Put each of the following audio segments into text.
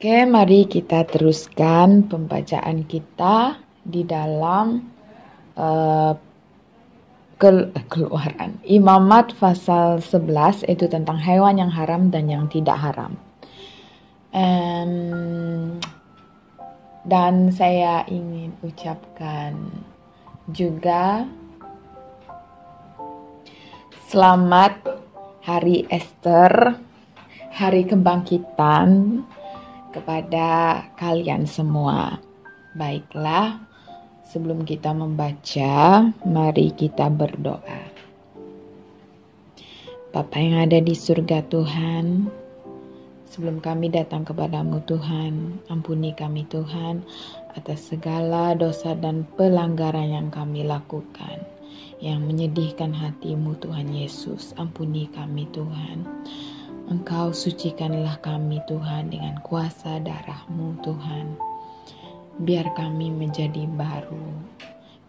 Oke, mari kita teruskan pembacaan kita di dalam Keluaran. Imamat pasal 11 itu tentang hewan yang haram dan yang tidak haram. Dan saya ingin ucapkan juga selamat Hari Ester, Hari Kebangkitan kepada kalian semua. Baiklah, sebelum kita membaca, mari kita berdoa. Bapa yang ada di surga Tuhan, sebelum kami datang kepadamu Tuhan, ampuni kami Tuhan atas segala dosa dan pelanggaran yang kami lakukan, yang menyedihkan hatimu Tuhan Yesus. Ampuni kami Tuhan. Engkau sucikanlah kami Tuhan dengan kuasa darah-Mu Tuhan. Biar kami menjadi baru.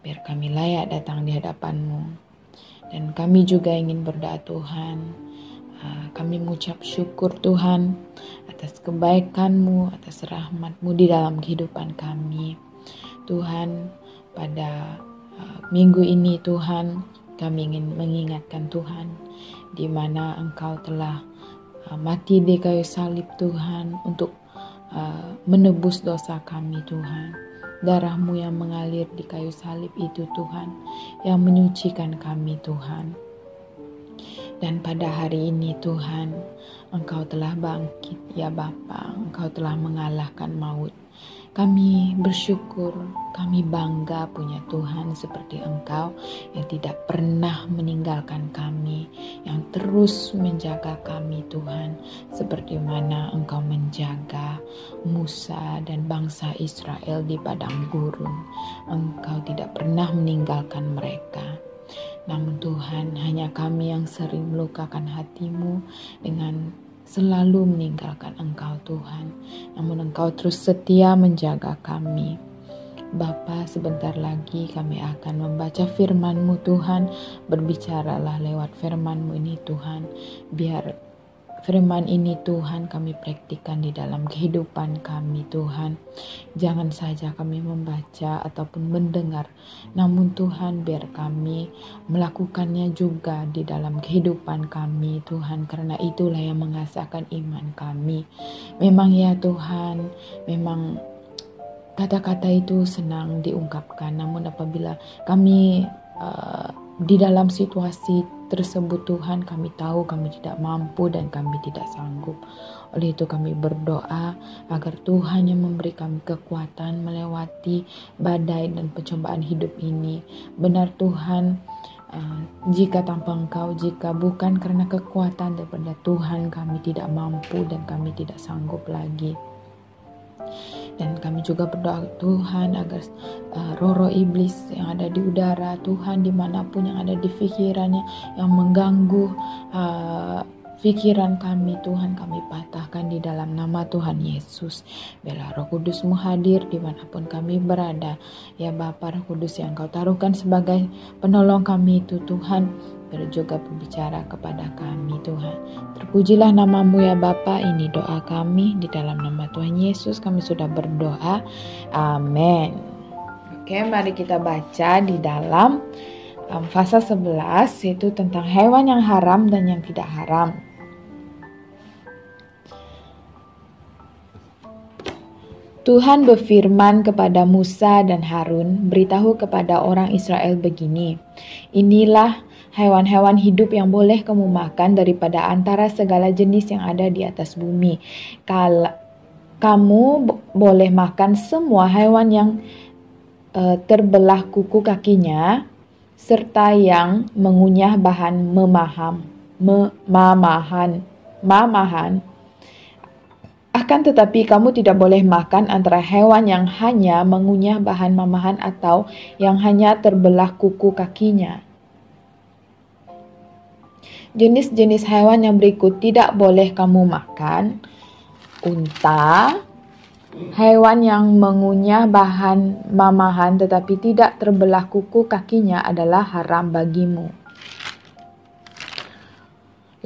Biar kami layak datang di hadapan-Mu. Dan kami juga ingin berdoa Tuhan. Kami mengucap syukur Tuhan atas kebaikan-Mu, atas rahmat-Mu di dalam kehidupan kami. Tuhan, pada minggu ini Tuhan, kami ingin mengingatkan Tuhan di mana Engkau telah mati di kayu salib Tuhan untuk menebus dosa kami Tuhan. Darah-Mu yang mengalir di kayu salib itu Tuhan, yang menyucikan kami Tuhan. Dan pada hari ini Tuhan, Engkau telah bangkit ya Bapa, Engkau telah mengalahkan maut. Kami bersyukur, kami bangga punya Tuhan seperti Engkau yang tidak pernah meninggalkan kami, yang terus menjaga kami Tuhan, seperti mana Engkau menjaga Musa dan bangsa Israel di padang gurun. Engkau tidak pernah meninggalkan mereka. Namun Tuhan, hanya kami yang sering melukakan hati-Mu dengan selalu meninggalkan Engkau Tuhan. Namun Engkau terus setia menjaga kami. Bapa, sebentar lagi kami akan membaca firman-Mu Tuhan. Berbicaralah lewat firman-Mu ini Tuhan. Biar firman ini Tuhan kami praktikkan di dalam kehidupan kami Tuhan. Jangan saja kami membaca ataupun mendengar, namun Tuhan biar kami melakukannya juga di dalam kehidupan kami Tuhan. Karena itulah yang mengasahkan iman kami. Memang ya Tuhan, memang kata-kata itu senang diungkapkan, namun apabila kami di dalam situasi tersebut Tuhan, kami tahu kami tidak mampu dan kami tidak sanggup. Oleh itu kami berdoa agar Tuhan yang memberi kami kekuatan melewati badai dan pencobaan hidup ini. Benar Tuhan, jika tanpa Engkau, jika bukan karena kekuatan daripada Tuhan, kami tidak mampu dan kami tidak sanggup lagi. Dan kami juga berdoa Tuhan agar roh-roh iblis yang ada di udara Tuhan, dimanapun yang ada di pikirannya, yang mengganggu pikiran kami Tuhan, kami patahkan di dalam nama Tuhan Yesus. Biarlah Roh Kudus-Mu hadir dimanapun kami berada. Ya Bapa, Roh Kudus yang Kau taruhkan sebagai penolong kami itu Tuhan, biar juga berbicara kepada kami Tuhan. Terpujilah nama-Mu ya Bapa. Ini doa kami di dalam nama Tuhan Yesus kami sudah berdoa. Amin. Oke, mari kita baca di dalam pasal 11, yaitu tentang hewan yang haram dan yang tidak haram. Tuhan berfirman kepada Musa dan Harun, beritahu kepada orang Israel begini, inilah hewan-hewan hidup yang boleh kamu makan daripada antara segala jenis yang ada di atas bumi. Kamu boleh makan semua hewan yang terbelah kuku kakinya, serta yang mengunyah bahan mamahan. Akan tetapi kamu tidak boleh makan antara hewan yang hanya mengunyah bahan mamahan atau yang hanya terbelah kuku kakinya. Jenis-jenis hewan yang berikut tidak boleh kamu makan: unta, hewan yang mengunyah bahan mamahan tetapi tidak terbelah kuku kakinya adalah haram bagimu.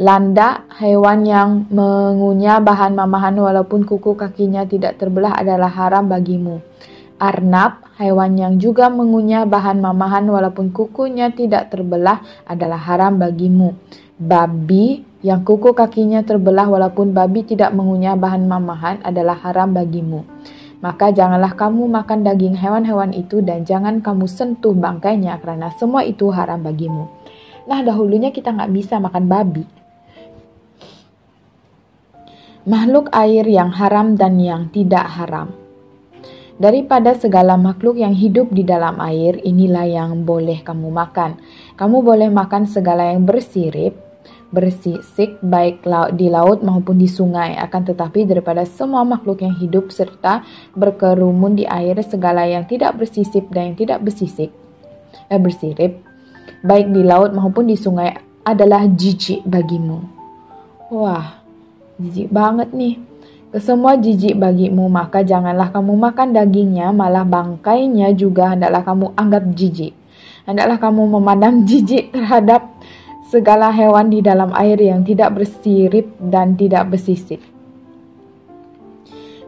Landak, hewan yang mengunyah bahan mamahan walaupun kuku kakinya tidak terbelah adalah haram bagimu. Arnab, hewan yang juga mengunyah bahan mamahan walaupun kukunya tidak terbelah adalah haram bagimu. Babi, yang kuku kakinya terbelah walaupun babi tidak mengunyah bahan mamahan adalah haram bagimu. Maka janganlah kamu makan daging hewan-hewan itu dan jangan kamu sentuh bangkainya karena semua itu haram bagimu. Nah, dahulunya kita nggak bisa makan babi. Makhluk air yang haram dan yang tidak haram. Daripada segala makhluk yang hidup di dalam air, inilah yang boleh kamu makan. Kamu boleh makan segala yang bersirip, bersisik, baik di laut maupun di sungai. Akan tetapi daripada semua makhluk yang hidup serta berkerumun di air, segala yang tidak bersisip dan yang tidak bersirip, baik di laut maupun di sungai adalah jijik bagimu. Wah, jijik banget nih. Kesemua jijik bagimu, maka janganlah kamu makan dagingnya, malah bangkainya juga hendaklah kamu anggap jijik. Hendaklah kamu memandang jijik terhadap segala hewan di dalam air yang tidak bersirip dan tidak bersisik.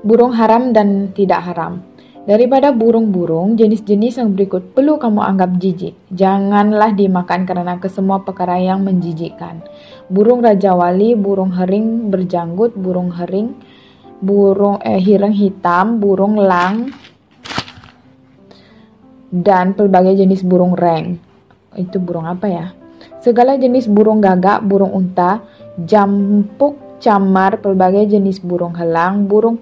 Burung haram dan tidak haram. Daripada burung-burung, jenis-jenis yang berikut perlu kamu anggap jijik. Janganlah dimakan karena kesemua perkara yang menjijikkan. Burung rajawali, burung hering berjanggut, burung hirang hitam, burung lang, dan pelbagai jenis burung reng. Itu burung apa ya? Segala jenis burung gagak, burung unta, jampuk, camar, pelbagai jenis burung helang, burung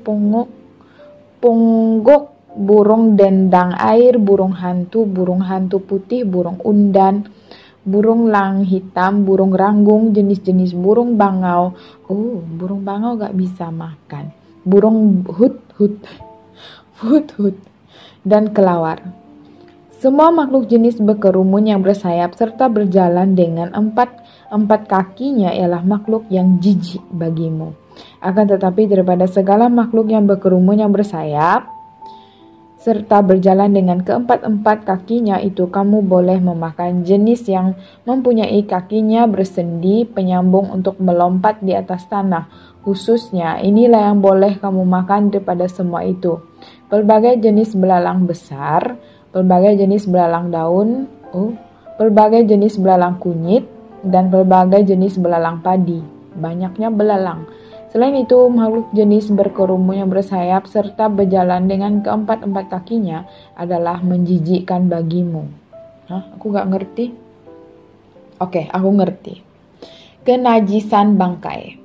pungguk, burung dendang air, burung hantu putih, burung undan, burung lang hitam, burung ranggung, jenis-jenis burung bangau. Burung bangau gak bisa makan. Burung hut-hut, dan kelawar. Semua makhluk jenis berkerumun yang bersayap serta berjalan dengan empat kakinya ialah makhluk yang jijik bagimu. Akan tetapi daripada segala makhluk yang berkerumun yang bersayap serta berjalan dengan keempat-empat kakinya itu, kamu boleh memakan jenis yang mempunyai kakinya bersendi penyambung untuk melompat di atas tanah. Khususnya, inilah yang boleh kamu makan daripada semua itu. Pelbagai jenis belalang besar, pelbagai jenis belalang daun, pelbagai jenis belalang kunyit, dan pelbagai jenis belalang padi. Banyaknya belalang. Selain itu, makhluk jenis berkerumun yang bersayap serta berjalan dengan keempat-empat kakinya adalah menjijikkan bagimu. Aku gak ngerti. Oke, aku ngerti. Kenajisan bangkai.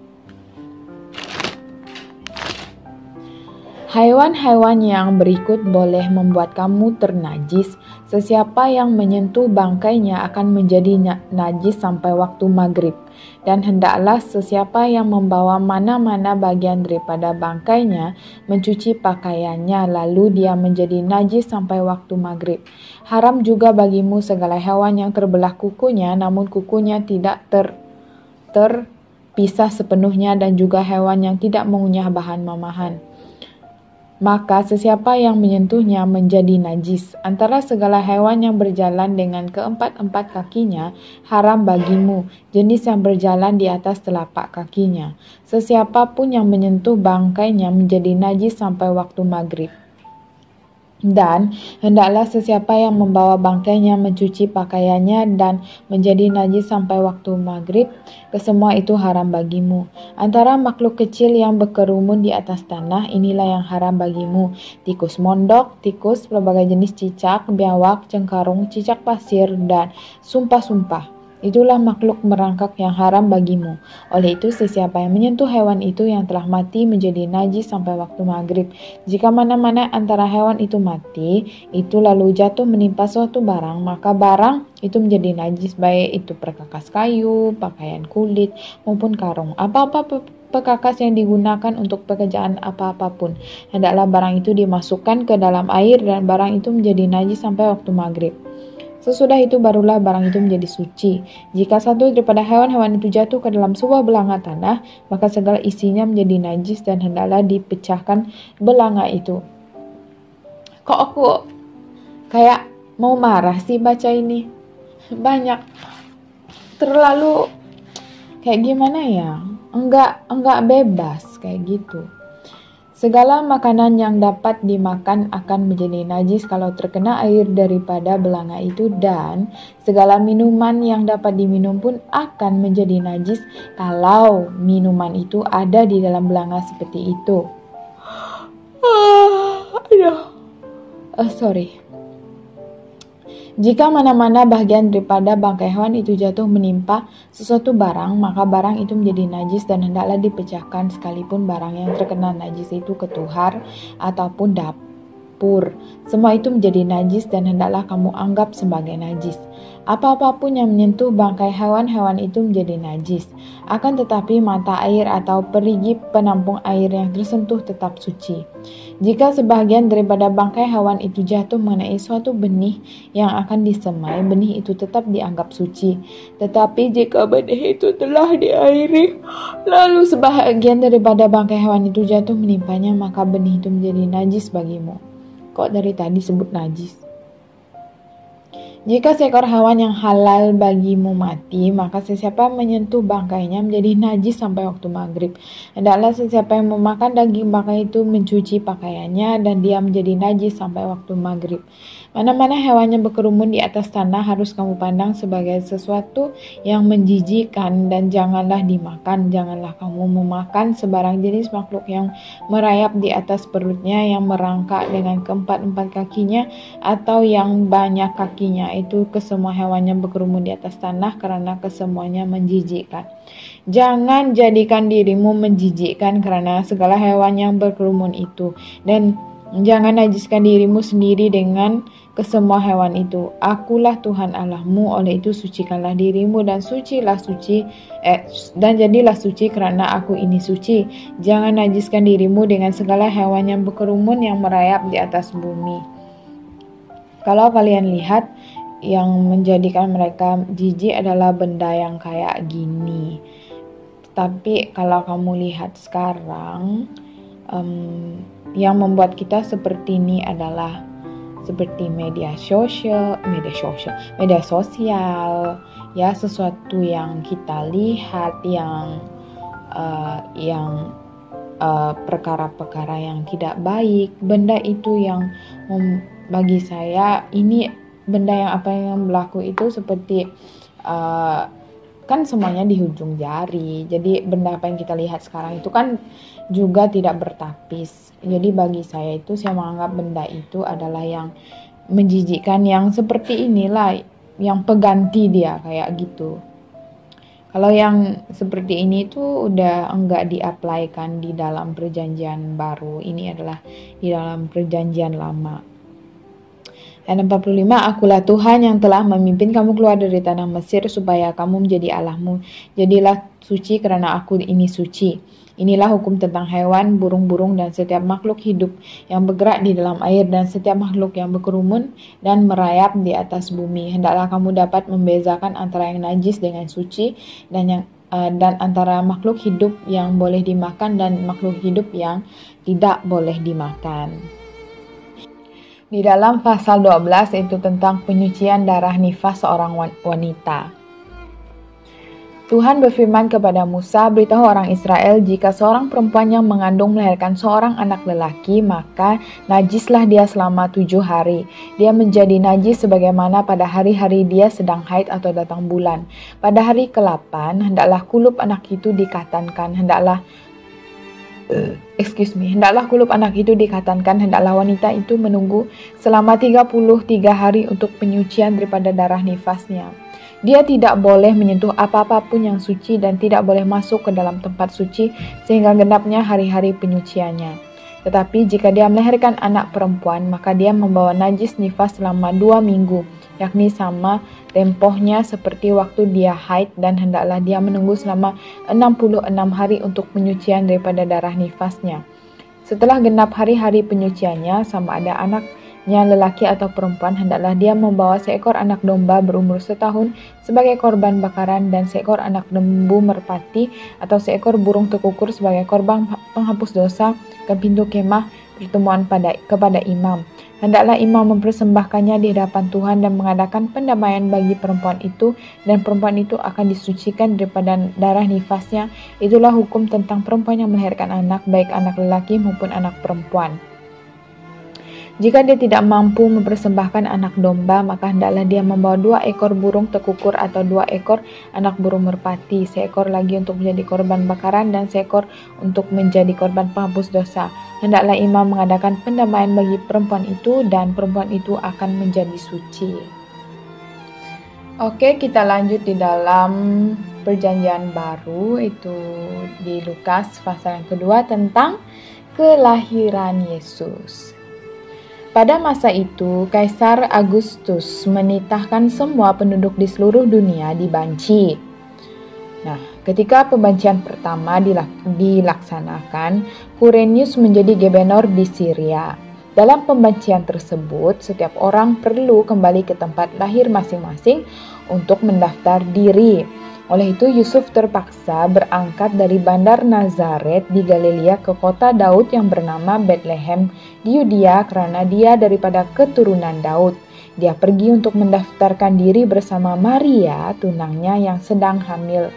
Haiwan-haiwan yang berikut boleh membuat kamu ternajis. Sesiapa yang menyentuh bangkainya akan menjadi najis sampai waktu maghrib. Dan hendaklah sesiapa yang membawa mana-mana bagian daripada bangkainya mencuci pakaiannya, lalu dia menjadi najis sampai waktu maghrib. Haram juga bagimu segala hewan yang terbelah kukunya, namun kukunya tidak terpisah sepenuhnya, dan juga hewan yang tidak mengunyah bahan mamahan. Maka sesiapa yang menyentuhnya menjadi najis. Antara segala hewan yang berjalan dengan keempat-empat kakinya haram bagimu, jenis yang berjalan di atas telapak kakinya. Sesiapa pun yang menyentuh bangkainya menjadi najis sampai waktu maghrib. Dan hendaklah sesiapa yang membawa bangkainya mencuci pakaiannya dan menjadi najis sampai waktu maghrib, kesemua itu haram bagimu. Antara makhluk kecil yang berkerumun di atas tanah, inilah yang haram bagimu. Tikus mondok, tikus, pelbagai jenis cicak, biawak, cengkarung, cicak pasir, dan sumpah-sumpah. Itulah makhluk merangkak yang haram bagimu. Oleh itu, sesiapa yang menyentuh hewan itu yang telah mati menjadi najis sampai waktu maghrib. Jika mana-mana antara hewan itu mati, itu lalu jatuh menimpa suatu barang, maka barang itu menjadi najis, baik itu perkakas kayu, pakaian kulit, maupun karung. Apa-apa perkakas yang digunakan untuk pekerjaan apa-apapun. Hendaklah barang itu dimasukkan ke dalam air dan barang itu menjadi najis sampai waktu maghrib. Sesudah itu barulah barang itu menjadi suci. Jika satu daripada hewan-hewan itu jatuh ke dalam sebuah belanga tanah, maka segala isinya menjadi najis dan hendaklah dipecahkan belanga itu. Kok aku kayak mau marah sih baca ini? Banyak. Terlalu kayak gimana ya? Enggak bebas kayak gitu. Segala makanan yang dapat dimakan akan menjadi najis kalau terkena air daripada belanga itu, dan segala minuman yang dapat diminum pun akan menjadi najis kalau minuman itu ada di dalam belanga seperti itu. Jika mana-mana bagian daripada bangkai hewan itu jatuh menimpa sesuatu barang, maka barang itu menjadi najis dan hendaklah dipecahkan sekalipun barang yang terkena najis itu ketuhar ataupun dapur. Semua itu menjadi najis dan hendaklah kamu anggap sebagai najis. Apa-apapun yang menyentuh bangkai hewan-hewan itu menjadi najis. Akan tetapi mata air atau perigi penampung air yang tersentuh tetap suci. Jika sebahagian daripada bangkai hewan itu jatuh mengenai suatu benih yang akan disemai, benih itu tetap dianggap suci. Tetapi jika benih itu telah diairi, lalu sebahagian daripada bangkai hewan itu jatuh menimpanya, maka benih itu menjadi najis bagimu. Kok dari tadi sebut najis? Jika seekor hewan yang halal bagimu mati, maka sesiapa menyentuh bangkainya menjadi najis sampai waktu maghrib. Hendaklah sesiapa yang memakan daging bangkai itu mencuci pakaiannya dan dia menjadi najis sampai waktu maghrib. Mana-mana hewan yang berkerumun di atas tanah harus kamu pandang sebagai sesuatu yang menjijikkan dan janganlah dimakan. Janganlah kamu memakan sebarang jenis makhluk yang merayap di atas perutnya, yang merangkak dengan keempat-empat kakinya, atau yang banyak kakinya. Itu kesemua hewan yang berkerumun di atas tanah, karena kesemuanya menjijikkan. Jangan jadikan dirimu menjijikkan karena segala hewan yang berkerumun itu, dan jangan najiskan dirimu sendiri dengan kesemua hewan itu. Akulah Tuhan Allahmu, oleh itu sucikanlah dirimu dan dan jadilah suci karena aku ini suci. Jangan najiskan dirimu dengan segala hewan yang berkerumun yang merayap di atas bumi. Kalau kalian lihat, yang menjadikan mereka jijik adalah benda yang kayak gini. Tapi kalau kamu lihat sekarang, yang membuat kita seperti ini adalah seperti media sosial, ya, sesuatu yang kita lihat, yang perkara-perkara yang tidak baik. Benda itu yang bagi saya ini benda yang apa yang berlaku itu seperti kan semuanya di ujung jari. Jadi benda apa yang kita lihat sekarang itu kan juga tidak bertapis. Jadi bagi saya itu, saya menganggap benda itu adalah yang menjijikkan, yang seperti inilah, yang pengganti dia kayak gitu. Kalau yang seperti ini tuh udah enggak diaplikan di dalam perjanjian baru. Ini adalah di dalam perjanjian lama. Ayat 45, akulah Tuhan yang telah memimpin kamu keluar dari tanah Mesir supaya kamu menjadi Allahmu. Jadilah suci karena aku ini suci. Inilah hukum tentang hewan, burung-burung, dan setiap makhluk hidup yang bergerak di dalam air, dan setiap makhluk yang berkerumun dan merayap di atas bumi. Hendaklah kamu dapat membezakan antara yang najis dengan suci, dan antara makhluk hidup yang boleh dimakan dan makhluk hidup yang tidak boleh dimakan. Di dalam pasal 12 itu tentang penyucian darah nifas seorang wanita. Tuhan berfirman kepada Musa, beritahu orang Israel, jika seorang perempuan yang mengandung melahirkan seorang anak lelaki, maka najislah dia selama 7 hari. Dia menjadi najis sebagaimana pada hari-hari dia sedang haid atau datang bulan. Pada hari ke-8, hendaklah kulup anak itu dikatankan, hendaklah kulup anak itu dikatankan, hendaklah wanita itu menunggu selama 33 hari untuk penyucian daripada darah nifasnya. Dia tidak boleh menyentuh apa-apapun yang suci dan tidak boleh masuk ke dalam tempat suci sehingga genapnya hari-hari penyuciannya. Tetapi jika dia melahirkan anak perempuan, maka dia membawa najis nifas selama 2 minggu, yakni sama tempohnya seperti waktu dia haid, dan hendaklah dia menunggu selama 66 hari untuk penyucian daripada darah nifasnya. Setelah genap hari-hari penyuciannya, sama ada anaknya lelaki atau perempuan, hendaklah dia membawa seekor anak domba berumur 1 tahun sebagai korban bakaran, dan seekor anak lembu merpati atau seekor burung tekukur sebagai korban penghapus dosa ke pintu kemah pertemuan kepada imam. Hendaklah imam mempersembahkannya di hadapan Tuhan dan mengadakan pendamaian bagi perempuan itu, dan perempuan itu akan disucikan daripada darah nifasnya. Itulah hukum tentang perempuan yang melahirkan anak, baik anak lelaki maupun anak perempuan. Jika dia tidak mampu mempersembahkan anak domba, maka hendaklah dia membawa 2 ekor burung tekukur atau 2 ekor anak burung merpati, seekor lagi untuk menjadi korban bakaran dan seekor untuk menjadi korban penghapus dosa. Hendaklah imam mengadakan pendamaian bagi perempuan itu, dan perempuan itu akan menjadi suci. Oke, kita lanjut di dalam perjanjian baru, itu di Lukas pasal yang kedua tentang kelahiran Yesus. Pada masa itu, Kaisar Agustus menitahkan semua penduduk di seluruh dunia dibanci. Nah, ketika pembancian pertama dilaksanakan, Quirinius menjadi gubernur di Syria. Dalam pembancian tersebut, setiap orang perlu kembali ke tempat lahir masing-masing untuk mendaftar diri. Oleh itu, Yusuf terpaksa berangkat dari bandar Nazaret di Galilea ke kota Daud yang bernama Bethlehem di Yudea karena dia daripada keturunan Daud. Dia pergi untuk mendaftarkan diri bersama Maria, tunangnya yang sedang hamil.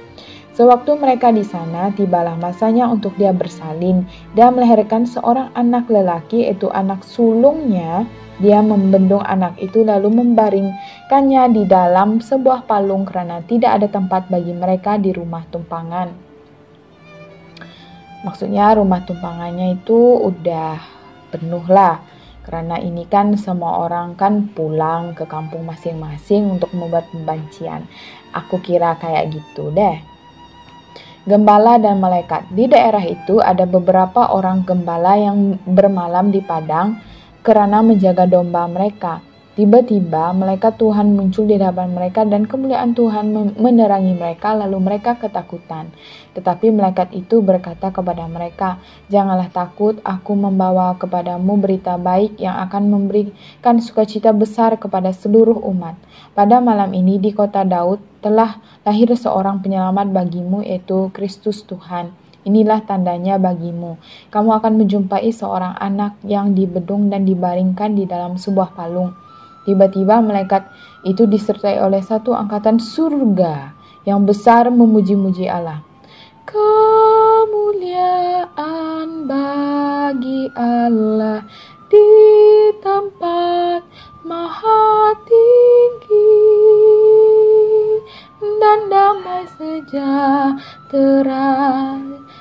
Sewaktu mereka di sana, tibalah masanya untuk dia bersalin dan melahirkan seorang anak lelaki, yaitu anak sulungnya. Dia membendung anak itu lalu membaringkannya di dalam sebuah palung karena tidak ada tempat bagi mereka di rumah tumpangan. Maksudnya rumah tumpangannya itu udah penuh lah. Karena ini kan semua orang kan pulang ke kampung masing-masing untuk membuat pembancian. Aku kira kayak gitu deh. Gembala dan malaikat. Di daerah itu ada beberapa orang gembala yang bermalam di padang karena menjaga domba mereka. Tiba-tiba malaikat Tuhan muncul di hadapan mereka dan kemuliaan Tuhan menerangi mereka, lalu mereka ketakutan. Tetapi malaikat itu berkata kepada mereka, "Janganlah takut, aku membawa kepadamu berita baik yang akan memberikan sukacita besar kepada seluruh umat. Pada malam ini di kota Daud telah lahir seorang penyelamat bagimu, yaitu Kristus Tuhan. Inilah tandanya bagimu. Kamu akan menjumpai seorang anak yang dibedung dan dibaringkan di dalam sebuah palung. Tiba-tiba malaikat itu disertai oleh satu angkatan surga yang besar memuji-muji Allah. Kemuliaan bagi Allah di tempat maha tinggi, dan damai sejahtera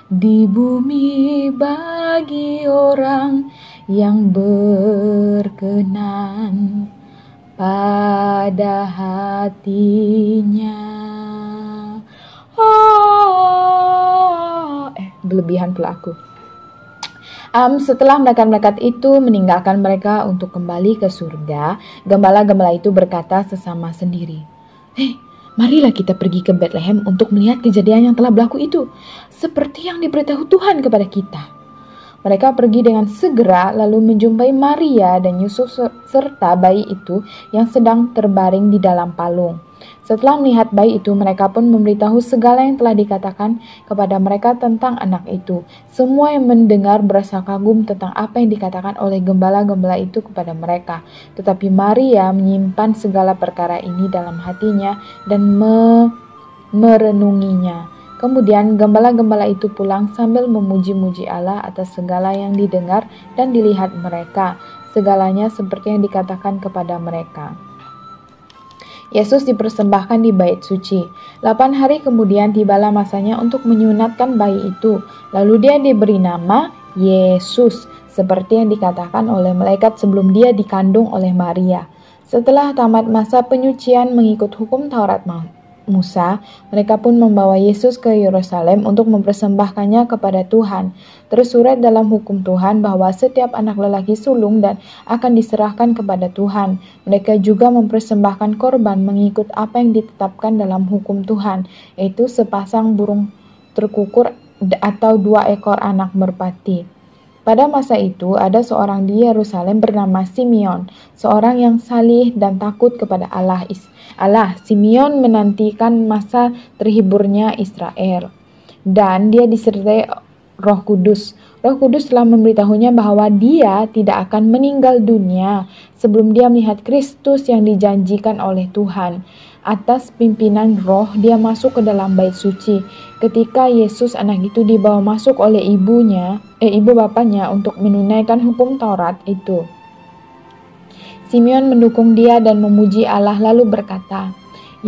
di bumi bagi orang yang berkenan pada hatinya. Berlebihan pula aku. Setelah malaikat-malaikat itu meninggalkan mereka untuk kembali ke surga, gembala-gembala itu berkata sesama sendiri, marilah kita pergi ke Bethlehem untuk melihat kejadian yang telah berlaku itu, seperti yang diberitahu Tuhan kepada kita. Mereka pergi dengan segera lalu menjumpai Maria dan Yusuf serta bayi itu yang sedang terbaring di dalam palung. Setelah melihat bayi itu, mereka pun memberitahu segala yang telah dikatakan kepada mereka tentang anak itu. Semua yang mendengar berasa kagum tentang apa yang dikatakan oleh gembala-gembala itu kepada mereka. Tetapi Maria menyimpan segala perkara ini dalam hatinya dan merenunginya. Kemudian gembala-gembala itu pulang sambil memuji-muji Allah atas segala yang didengar dan dilihat mereka. Segalanya seperti yang dikatakan kepada mereka. Yesus dipersembahkan di bait suci. 8 hari kemudian tibalah masanya untuk menyunatkan bayi itu. Lalu dia diberi nama Yesus, seperti yang dikatakan oleh malaikat sebelum dia dikandung oleh Maria. Setelah tamat masa penyucian mengikut hukum Taurat Musa, mereka pun membawa Yesus ke Yerusalem untuk mempersembahkannya kepada Tuhan. Tersurat dalam hukum Tuhan bahwa setiap anak lelaki sulung dan akan diserahkan kepada Tuhan. Mereka juga mempersembahkan korban mengikut apa yang ditetapkan dalam hukum Tuhan, yaitu sepasang burung terkukur atau 2 ekor anak merpati. Pada masa itu, ada seorang di Yerusalem bernama Simeon, seorang yang salih dan takut kepada Allah. Simeon menantikan masa terhiburnya Israel, dan dia disertai Roh Kudus. Roh Kudus telah memberitahunya bahwa dia tidak akan meninggal dunia sebelum dia melihat Kristus yang dijanjikan oleh Tuhan. Atas pimpinan Roh, dia masuk ke dalam bait suci. Ketika Yesus anak itu dibawa masuk oleh ibu bapanya untuk menunaikan hukum Taurat itu. Simeon mendukung dia dan memuji Allah lalu berkata,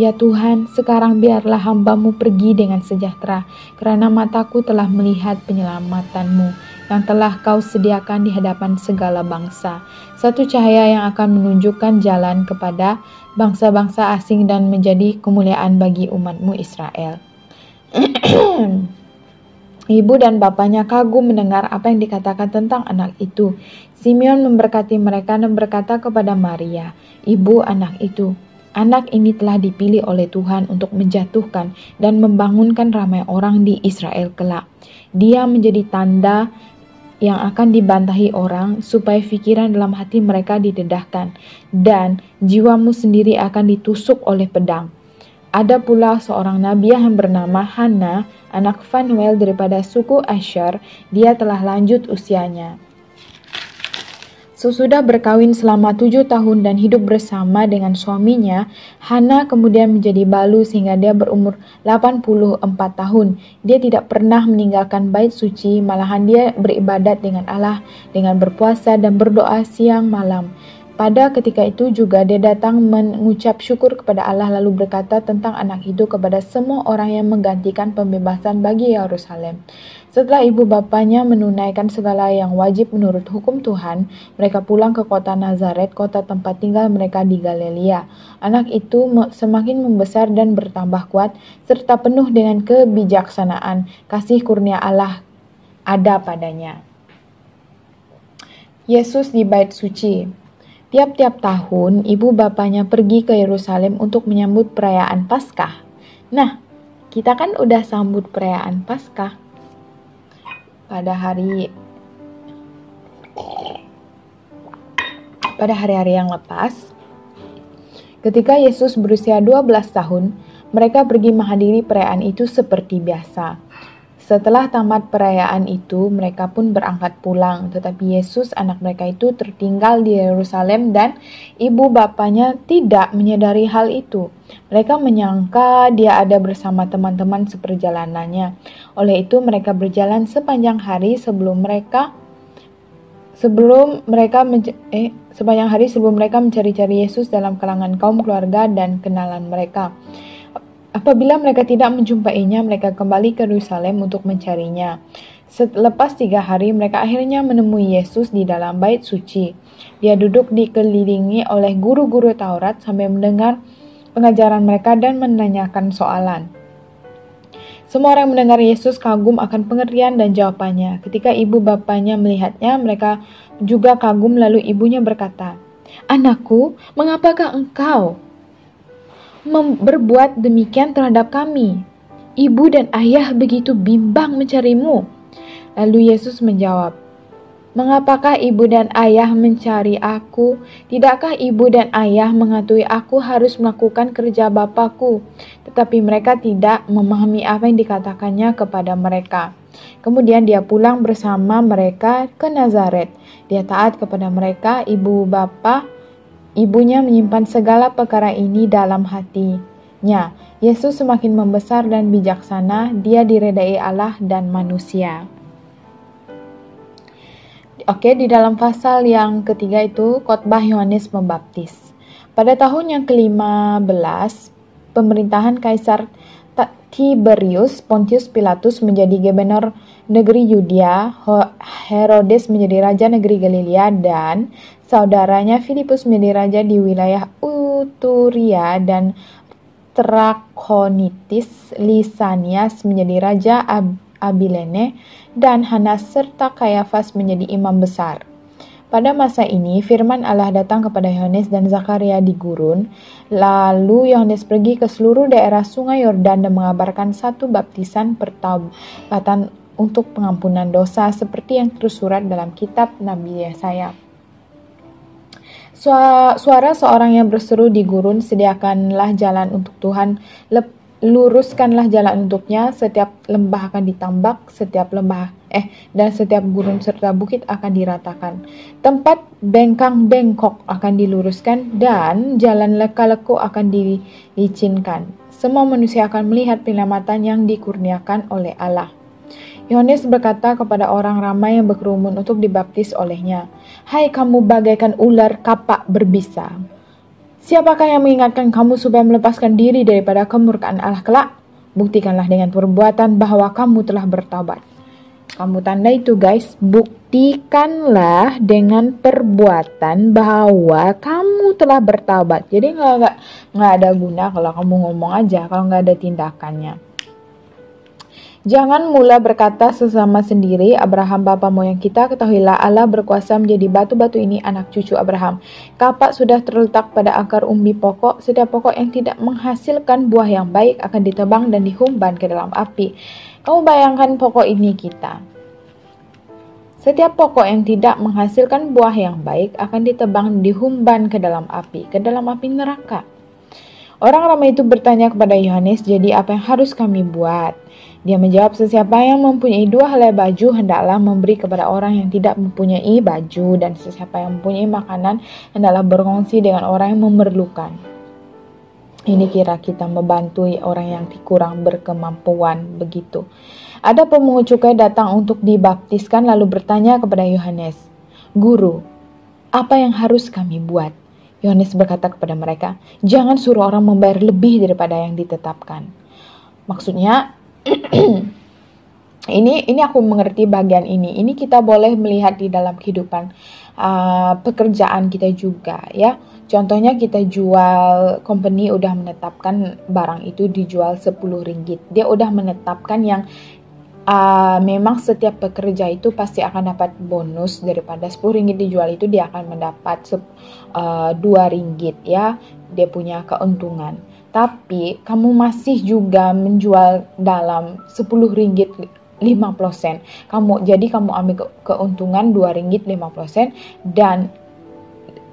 "Ya Tuhan, sekarang biarlah hamba-Mu pergi dengan sejahtera, karena mataku telah melihat penyelamatan-Mu yang telah Kau sediakan di hadapan segala bangsa, satu cahaya yang akan menunjukkan jalan kepada bangsa-bangsa asing dan menjadi kemuliaan bagi umat-Mu Israel." Ibu dan bapaknya kagum mendengar apa yang dikatakan tentang anak itu. Simeon memberkati mereka dan berkata kepada Maria, ibu anak itu, "Anak ini telah dipilih oleh Tuhan untuk menjatuhkan dan membangunkan ramai orang di Israel kelak. Dia menjadi tanda yang akan dibantahi orang supaya pikiran dalam hati mereka didedahkan dan jiwamu sendiri akan ditusuk oleh pedang." Ada pula seorang nabi yang bernama Hana, anak Fanuel daripada suku Asher. Dia telah lanjut usianya. Sesudah berkawin selama 7 tahun dan hidup bersama dengan suaminya, Hana kemudian menjadi balu sehingga dia berumur 84 tahun. Dia tidak pernah meninggalkan bait suci, malahan dia beribadat dengan Allah dengan berpuasa dan berdoa siang malam. Pada ketika itu juga dia datang mengucap syukur kepada Allah lalu berkata tentang anak itu kepada semua orang yang menggantikan pembebasan bagi Yerusalem. Setelah ibu bapanya menunaikan segala yang wajib menurut hukum Tuhan, mereka pulang ke kota Nazaret, kota tempat tinggal mereka di Galilea. Anak itu semakin membesar dan bertambah kuat, serta penuh dengan kebijaksanaan, kasih kurnia Allah ada padanya. Yesus di bait suci. Tiap-tiap tahun, ibu bapanya pergi ke Yerusalem untuk menyambut perayaan Paskah. Nah, kita kan udah sambut perayaan Paskah pada hari-hari yang lepas. Ketika Yesus berusia 12 tahun, mereka pergi menghadiri perayaan itu seperti biasa. Setelah tamat perayaan itu, mereka pun berangkat pulang. Tetapi Yesus, anak mereka itu, tertinggal di Yerusalem dan ibu bapanya tidak menyadari hal itu. Mereka menyangka dia ada bersama teman-teman seperjalanannya. Oleh itu, mereka berjalan sepanjang hari sebelum mereka mencari-cari Yesus dalam kalangan kaum keluarga dan kenalan mereka. Apabila mereka tidak menjumpainya, mereka kembali ke Yerusalem untuk mencarinya. Selepas 3 hari, mereka akhirnya menemui Yesus di dalam bait suci. Dia duduk dikelilingi oleh guru-guru Taurat sambil mendengar pengajaran mereka dan menanyakan soalan. Semua orang mendengar Yesus kagum akan pengertian dan jawabannya. Ketika ibu bapanya melihatnya, mereka juga kagum, lalu ibunya berkata, "Anakku, mengapakah engkau berbuat demikian terhadap kami? Ibu dan ayah begitu bimbang mencarimu." Lalu Yesus menjawab, "Mengapakah ibu dan ayah mencari aku? Tidakkah ibu dan ayah mengetahui aku harus melakukan kerja Bapakku?" Tetapi mereka tidak memahami apa yang dikatakannya kepada mereka. Kemudian dia pulang bersama mereka ke Nazaret. Dia taat kepada mereka. Ibunya menyimpan segala perkara ini dalam hatinya. Yesus semakin membesar dan bijaksana. Dia diredai Allah dan manusia. Oke, di dalam pasal yang ketiga itu khotbah Yohanes Pembaptis. Pada tahun yang ke-15 pemerintahan Kaisar Tiberius, Pontius Pilatus menjadi gubernur negeri Yudea, Herodes menjadi raja negeri Galilea, dan saudaranya Filipus menjadi raja di wilayah Uturia, dan Trakonitis Lisanias menjadi raja Abilene, dan Hanas serta Kayafas menjadi imam besar. Pada masa ini, firman Allah datang kepada Yohanes dan Zakaria di gurun. Lalu Yohanes pergi ke seluruh daerah Sungai Yordan dan mengabarkan satu baptisan pertobatan untuk pengampunan dosa seperti yang tersurat dalam kitab Nabi Yesaya. Suara seorang yang berseru di gurun, "Sediakanlah jalan untuk Tuhan, luruskanlah jalan untuknya, setiap lembah akan ditambak, dan setiap gurun serta bukit akan diratakan. Tempat bengkang-bengkok akan diluruskan, dan jalan leka-leku akan dilicinkan. Semua manusia akan melihat penyelamatan yang dikurniakan oleh Allah." Yohanes berkata kepada orang ramai yang berkerumun untuk dibaptis olehnya, "Hai kamu bagaikan ular kapak berbisa. Siapakah yang mengingatkan kamu supaya melepaskan diri daripada kemurkaan Allah kelak? Buktikanlah dengan perbuatan bahwa kamu telah bertaubat." Kamu tanda itu guys, buktikanlah dengan perbuatan bahwa kamu telah bertaubat. Jadi nggak ada guna kalau kamu ngomong aja, kalau nggak ada tindakannya. Jangan mula berkata sesama sendiri, "Abraham bapa moyang kita, ketahuilah Allah berkuasa menjadi batu-batu ini anak cucu Abraham." Kapak sudah terletak pada akar umbi pokok. Setiap pokok yang tidak menghasilkan buah yang baik akan ditebang dan dihumban ke dalam api. Kamu bayangkan pokok ini kita. Setiap pokok yang tidak menghasilkan buah yang baik akan ditebang, dihumban ke dalam api neraka. Orang ramai itu bertanya kepada Yohanes, "Jadi apa yang harus kami buat?" Dia menjawab, "Sesiapa yang mempunyai 2 helai baju hendaklah memberi kepada orang yang tidak mempunyai baju, dan sesiapa yang mempunyai makanan hendaklah berkongsi dengan orang yang memerlukan." Ini kira kita membantu orang yang kurang berkemampuan begitu. Ada pemungut cukai datang untuk dibaptiskan lalu bertanya kepada Yohanes, "Guru, apa yang harus kami buat?" Yohanes berkata kepada mereka, "Jangan suruh orang membayar lebih daripada yang ditetapkan." Maksudnya, ini aku mengerti bagian ini. Ini kita boleh melihat di dalam kehidupan pekerjaan kita juga ya. Contohnya kita jual, company udah menetapkan barang itu dijual 10 ringgit. Dia udah menetapkan yang memang setiap pekerja itu pasti akan dapat bonus. Daripada 10 ringgit dijual itu dia akan mendapat 2 ringgit ya. Dia punya keuntungan. Tapi kamu masih juga menjual dalam 10 ringgit 50 sen. Jadi kamu ambil keuntungan 2 ringgit 50 sen, dan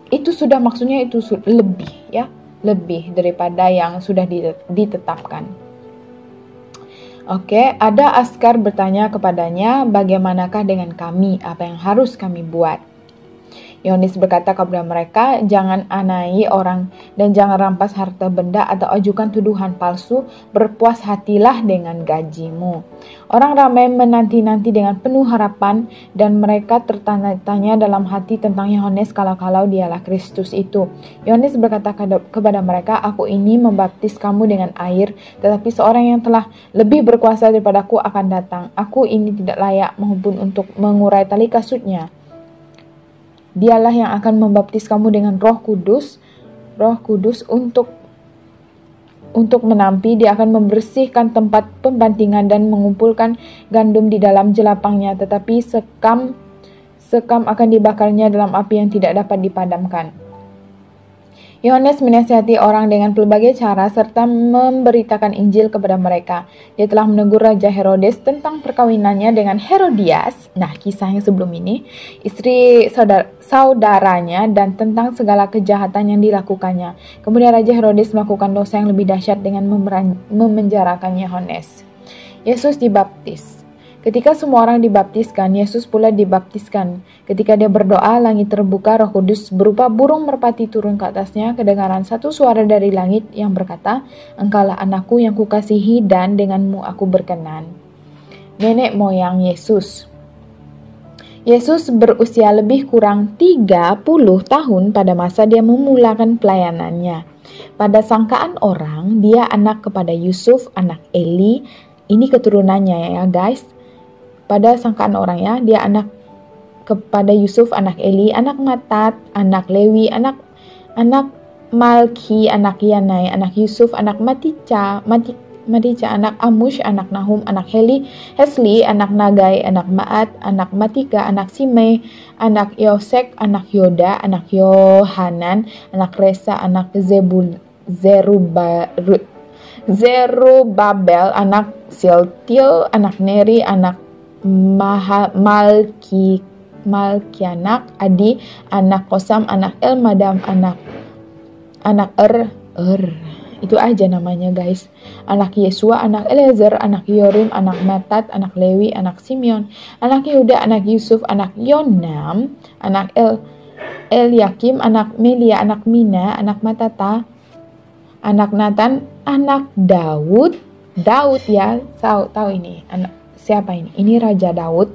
itu sudah maksudnya itu lebih ya, lebih daripada yang sudah ditetapkan. Oke, ada askar bertanya kepadanya, bagaimanakah dengan kami? Apa yang harus kami buat? Yohanes berkata kepada mereka, jangan anai orang dan jangan rampas harta benda atau ajukan tuduhan palsu, berpuas hatilah dengan gajimu. Orang ramai menanti-nanti dengan penuh harapan dan mereka tertanya-tanya dalam hati tentang Yohanes kalau dialah Kristus itu. Yohanes berkata kepada mereka, aku ini membaptis kamu dengan air, tetapi seorang yang telah lebih berkuasa daripadaku akan datang. Aku ini tidak layak maupun untuk mengurai tali kasutnya. Dialah yang akan membaptis kamu dengan Roh Kudus untuk menampi. Dia akan membersihkan tempat pembantingan dan mengumpulkan gandum di dalam jelapangnya, tetapi sekam akan dibakarnya dalam api yang tidak dapat dipadamkan. Yohanes menasihati orang dengan pelbagai cara serta memberitakan Injil kepada mereka. Dia telah menegur Raja Herodes tentang perkawinannya dengan Herodias, kisah yang sebelum ini, istri saudaranya, dan tentang segala kejahatan yang dilakukannya. Kemudian Raja Herodes melakukan dosa yang lebih dahsyat dengan memenjarakan Yohanes. Yesus dibaptis. Ketika semua orang dibaptiskan, Yesus pula dibaptiskan. Ketika dia berdoa, langit terbuka, Roh Kudus berupa burung merpati turun ke atasnya. Kedengaran satu suara dari langit yang berkata, Engkaulah anakku yang kukasihi dan denganmu aku berkenan. Nenek moyang Yesus. Yesus berusia lebih kurang 30 tahun pada masa dia memulakan pelayanannya. Pada sangkaan orang, dia anak kepada Yusuf, anak Eli. Ini keturunannya ya guys. Pada sangkaan orang ya, dia anak kepada Yusuf, anak Eli, anak Matat, anak Lewi, anak Malki, anak Yanai, anak Yusuf, anak Matica, anak Amush, anak Nahum, anak Hesli, anak Nagai, anak Maat, anak Matika, anak Simei, anak Yosek, anak Yoda, anak Yohanan, anak Resa, anak Zerubabel, anak Siltil, anak Neri, anak Malkianak, Adi, anak Kosam, anak Elmadam, anak itu aja namanya guys. Anak Yesua, anak Eleazar, anak Yorim, anak Matat, anak Lewi, anak Simeon, anak Yehuda, anak Yusuf, anak Yonam, anak Eliakim, anak Melia, anak Mina, anak Matata, anak Nathan, anak Daud ya, tahu ini anak siapa ini? Ini Raja Daud.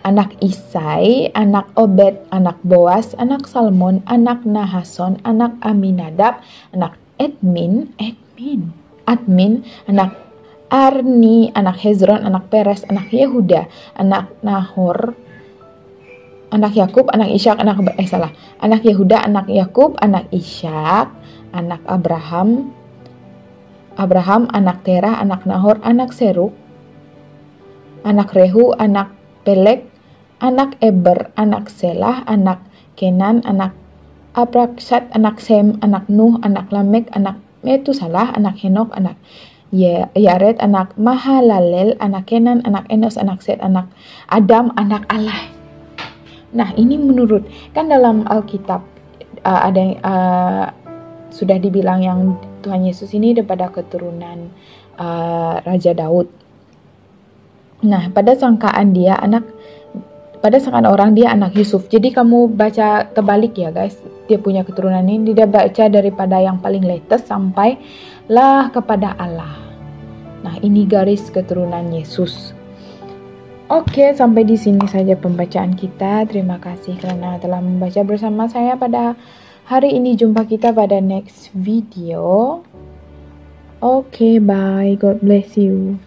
Anak Isai, anak Obed, anak Boas, anak Salmon, anak Nahason, anak Aminadab, anak Admin, anak Arni, anak Hezron, anak Peres, anak Yehuda, anak Nahor, anak Yakub, anak Ishak, anak Yehuda, anak Yakub, anak Ishak, anak Abraham, anak Terah, anak Nahor, anak Seruk, anak Rehu, anak Pelek, anak Eber, anak Selah, anak Kenan, anak Abraksat, anak Sem, anak Nuh, anak Lamek, anak Metusalah, anak Henok, anak Yared, anak Mahalalel, anak Kenan, anak Enos, anak Set, anak Adam, anak Allah. Nah, ini menurut kan dalam Alkitab ada yang sudah dibilang yang Tuhan Yesus ini daripada keturunan Raja Daud. Nah, pada sangkaan orang dia anak Yusuf. Jadi kamu baca terbalik ya guys. Dia punya keturunan ini. Dia baca daripada yang paling latest sampai lah kepada Allah. Nah, ini garis keturunan Yesus. Oke, sampai di sini saja pembacaan kita. Terima kasih karena telah membaca bersama saya pada hari ini. Jumpa kita pada next video. Oke, bye. God bless you.